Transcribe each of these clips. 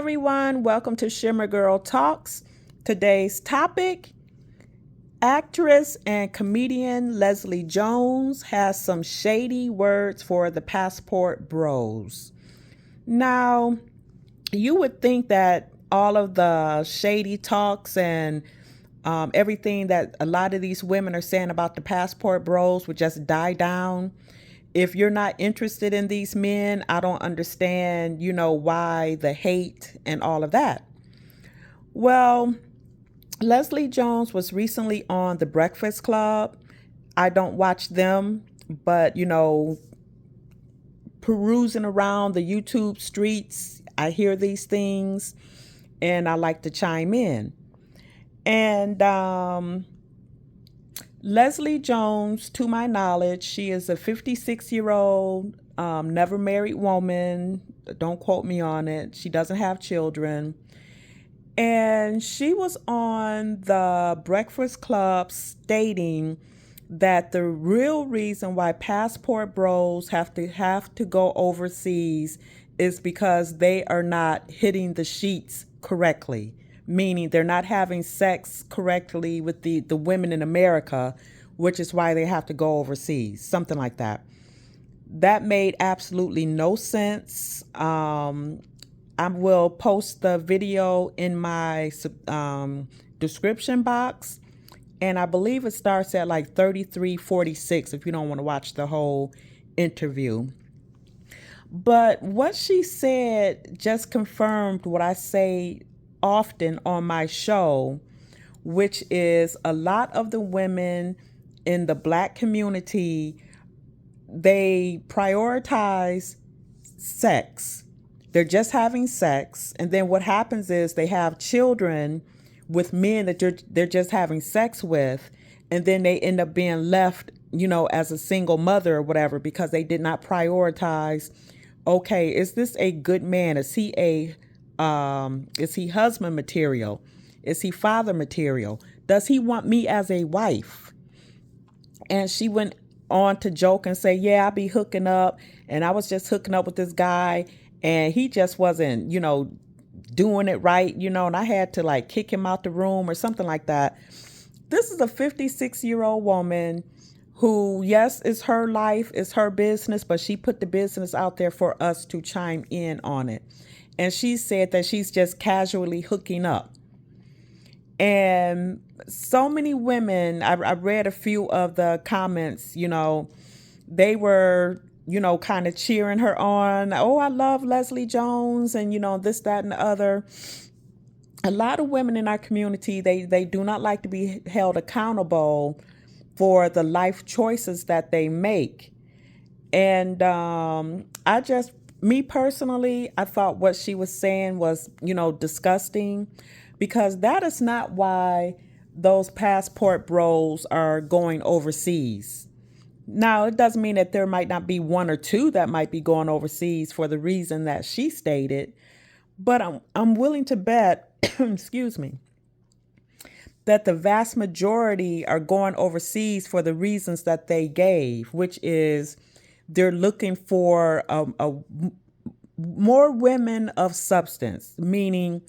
everyone, welcome to Shimmer Girl Talks. Today's topic: actress and comedian Leslie Jones has some shady words for the passport bros. Now, you would think that all of the shady talks and everything that a lot of these women are saying about the passport bros would just die down. If you're not interested in these men, I don't understand, why the hate and all of that. Well, Leslie Jones was recently on The Breakfast Club. I don't watch them, but, perusing around the YouTube streets, I hear these things and I like to chime in. And Leslie Jones, to my knowledge, she is a 56-year-old, never married woman. Don't quote me on it. She doesn't have children. And she was on the Breakfast Club stating that the real reason why passport bros have to go overseas is because they are not hitting the sheets correctly, meaning they're not having sex correctly with the women in America, which is why they have to go overseas, something like that. That made absolutely no sense. I will post the video in my description box. And I believe it starts at like 33:46 if you don't want to watch the whole interview. But what she said just confirmed what I say often on my show, which is a lot of the women in the Black community, they prioritize sex. They're just having sex. And then what happens is they have children with men that they're just having sex with. And then they end up being left, as a single mother or whatever, because they did not prioritize, okay, is this a good man? Is he husband material? Is he father material? Does he want me as a wife? And she went on to joke and say, yeah, I'll be hooking up. And I was just hooking up with this guy and he just wasn't, doing it right, and I had to like kick him out the room or something like that. This is a 56-year-old woman who, yes, it's her life, it's her business, but she put the business out there for us to chime in on it. And she said that she's just casually hooking up. And so many women, I read a few of the comments, they were, kind of cheering her on. Oh, I love Leslie Jones and, this, that, and the other. A lot of women in our community, they do not like to be held accountable for the life choices that they make. And me personally, I thought what she was saying was, disgusting, because that is not why those passport bros are going overseas. Now, it doesn't mean that there might not be one or two that might be going overseas for the reason that she stated, but I'm willing to bet, excuse me, that the vast majority are going overseas for the reasons that they gave, which is they're looking for more women of substance, meaning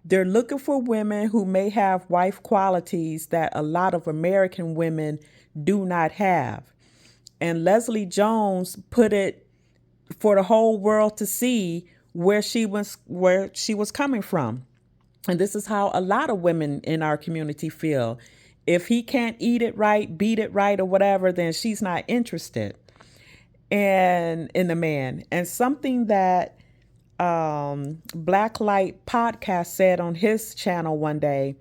they're looking for women who may have wife qualities that a lot of American women do not have. And Leslie Jones put it for the whole world to see where she was coming from. And this is how a lot of women in our community feel. If he can't eat it right, beat it right, or whatever, then she's not interested in the man. And something that Blacklight Podcast said on his channel one day,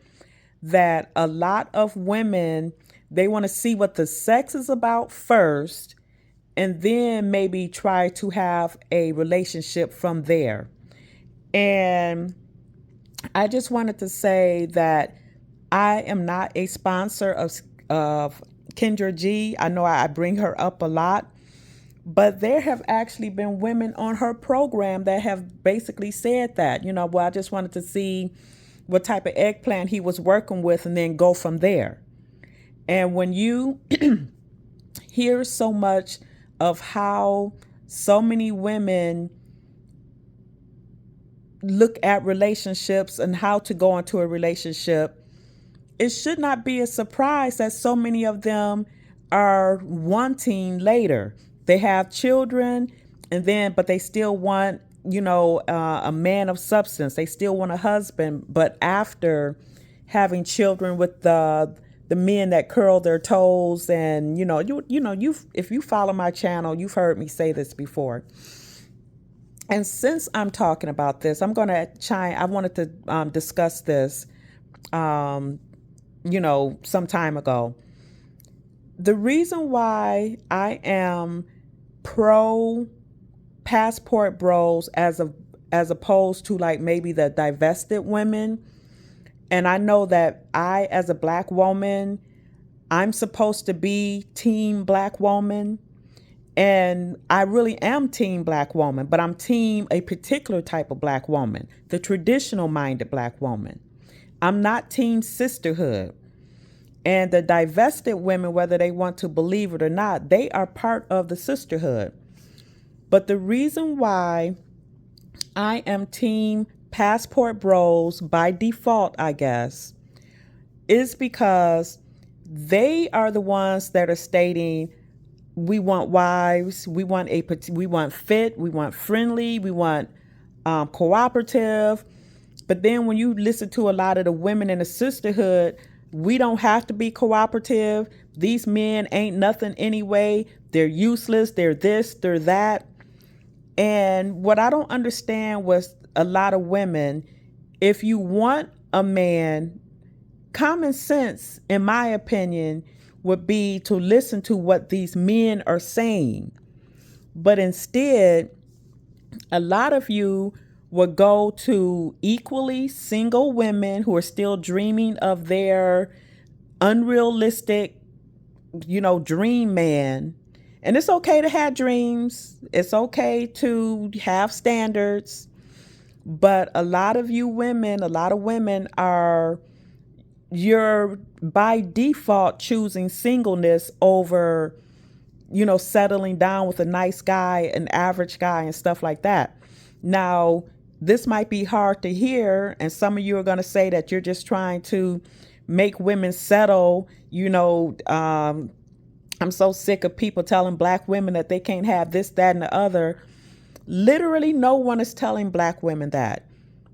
that a lot of women, they want to see what the sex is about first, and then maybe try to have a relationship from there. And I just wanted to say that I am not a sponsor of Kendra G. I know I bring her up a lot, but there have actually been women on her program that have basically said that, well, I just wanted to see what type of eggplant he was working with and then go from there. And when you hear so much of how so many women look at relationships and how to go into a relationship, it should not be a surprise that so many of them are wanting later. They have children, but they still want, a man of substance. They still want a husband, but after having children with the men that curl their toes, and you if you follow my channel, you've heard me say this before. And since I'm talking about this, I wanted to discuss this, some time ago. The reason why I am pro passport bros as opposed to like maybe the divested women, and I know that as a black woman, I'm supposed to be team black woman. And I really am team black woman, but I'm team a particular type of black woman, the traditional minded black woman. I'm not team sisterhood. And the divested women, whether they want to believe it or not, they are part of the sisterhood. But the reason why I am team passport bros by default, I guess, is because they are the ones that are stating, we want wives, we want fit, we want friendly, we want cooperative. But then when you listen to a lot of the women in the sisterhood, we don't have to be cooperative. These men ain't nothing anyway. They're useless. They're this, they're that. And what I don't understand was a lot of women, if you want a man, common sense, in my opinion, would be to listen to what these men are saying. But instead, a lot of you would go to equally single women who are still dreaming of their unrealistic, dream man. And it's okay to have dreams. It's okay to have standards. But a lot of women are, you're by default choosing singleness over, settling down with a nice guy, an average guy, and stuff like that. Now, this might be hard to hear, and some of you are going to say that you're just trying to make women settle. I'm so sick of people telling black women that they can't have this, that, and the other. Literally, no one is telling black women that.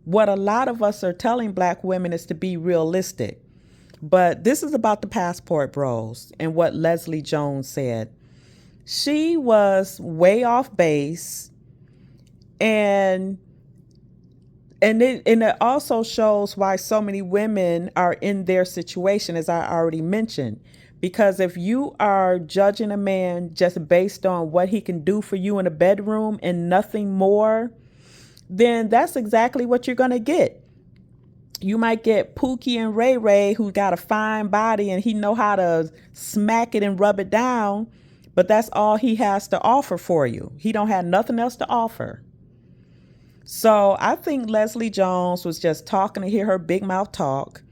What a lot of us are telling black women is to be realistic. But this is about the passport bros and what Leslie Jones said. She was way off base, and it also shows why so many women are in their situation, as I already mentioned. Because if you are judging a man just based on what he can do for you in a bedroom and nothing more, then that's exactly what you're going to get. You might get Pookie and Ray Ray, who got a fine body and he know how to smack it and rub it down, but that's all he has to offer for you. He don't have nothing else to offer. So I think Leslie Jones was just talking to hear her big mouth talk.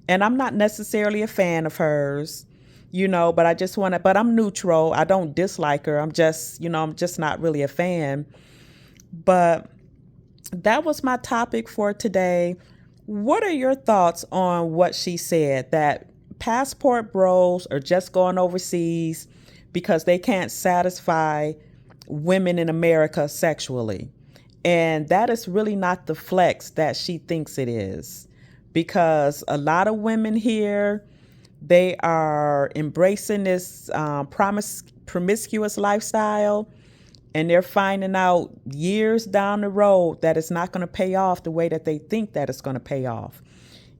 And I'm not necessarily a fan of hers, but but I'm neutral. I don't dislike her. I'm just not really a fan. But that was my topic for today. What are your thoughts on what she said, that passport bros are just going overseas because they can't satisfy women in America sexually? And that is really not the flex that she thinks it is, because a lot of women here, they are embracing this promiscuous lifestyle, and they're finding out years down the road that it's not going to pay off the way that they think that it's going to pay off.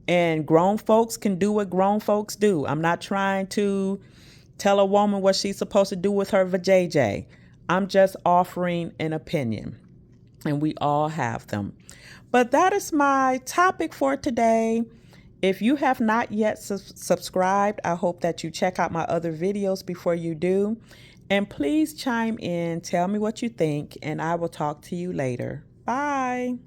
And grown folks can do what grown folks do. I'm not trying to tell a woman what she's supposed to do with her vajayjay. I'm just offering an opinion, and we all have them. But that is my topic for today. If you have not yet subscribed, I hope that you check out my other videos before you do. And please chime in, tell me what you think, and I will talk to you later. Bye.